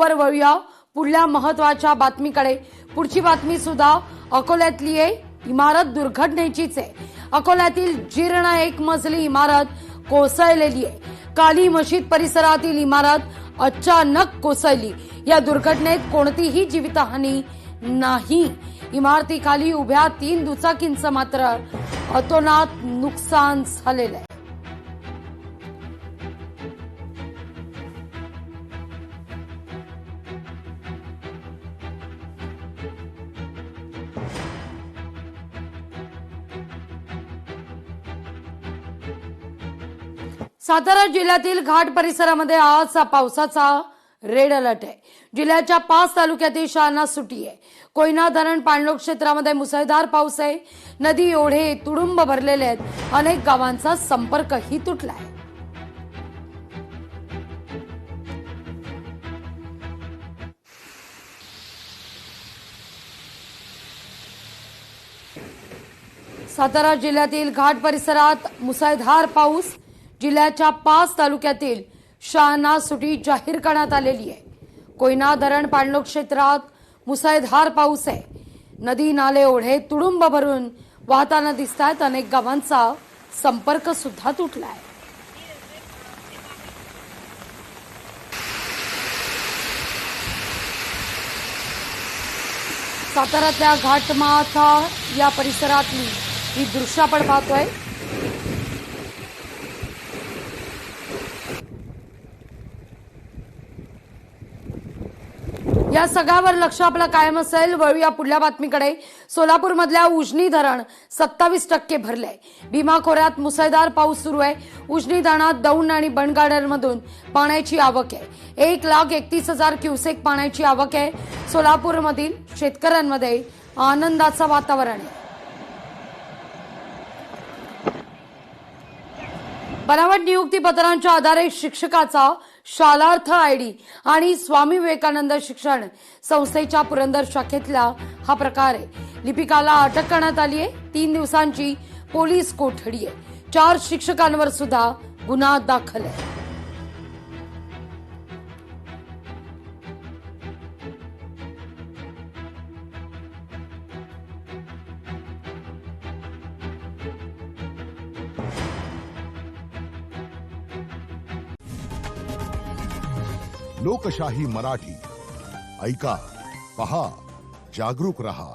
याबरोबर वळूया पुढल्या महत्वाच्या बातमीकडे। पुढची बातमी सुद्धा अकोल्यातली आहे। इमारत दुर्घटनेचीच आहे। अकोल्यातील जीर्ण एक मजली इमारत कोसळलेली आहे। काली मशीद परिसरातील इमारत अचानक कोसळली। या दुर्घटनेत कोणतीही जीवितहानी नाही। इमारतीखाली उभ्या 3 दुचाकींचं मात्र अतोनात नुकसान झालेलं आहे। सातारा जिल्ह्यातील घाट परिसरामध्ये आज पावसाचा रेड अलर्ट आहे। जिल्ह्याच्या 5 तालुक्यातील शाळांना सुट्टी आहे। कोयना धरण पाणलोट क्षेत्रामध्ये मुसळधार पाऊस आहे। नदी ओढे तुडुंब भरलेले आहेत। अनेक गावांचा संपर्कही तुटलाय। सातारा जिल्ह्यातील घाट परिसरात मुसळधार पाऊस। जिल्ह्याच्या 5 तालुक्यातील शाळांना सुट्टी जाहीर करण्यात आलेली आहे। कोयना धरण पाणलोट क्षेत्रात मुसळधार पाऊस आहे। नदी नाले ओढे तुडुंब भरून वाहताना दिसतात। अनेक गावांचा संपर्क सुद्धा तुटलाय। साताऱ्यातल्या घाटमाथा या परिसरातली ही दृश्य आपण पाहतोय। या सगळ्यावर लक्ष आपलं कायम असेल। वळूया पुढल्या बातमीकडे। सोलापूर मधल्या उजनी धरण 27% भरलंय। भीमा खोऱ्यात मुसळधार पाऊस सुरू आहे। उजनी धरणात दौंड आणि बनगार्डनमधून पाण्याची आवक आहे। 1,31,000 क्युसेक पाण्याची आवक आहे। सोलापूरमधील शेतकऱ्यांमध्ये आनंदाचं वातावरण आहे। बनावट नियुक्ती पत्रांच्या आधारे शिक्षकाचा शालार्थ आयडी आणि स्वामी विवेकानंद शिक्षण संस्थेच्या पुरंदर शाखेतला हा प्रकार आहे। लिपिकाला अटक करण्यात आली आहे। 3 दिवसांची पोलीस कोठडी आहे। 4 शिक्षकांवर सुद्धा गुन्हा दाखल आहे। लोकशाही मराठी ऐका, पहा, जागरूक रहा।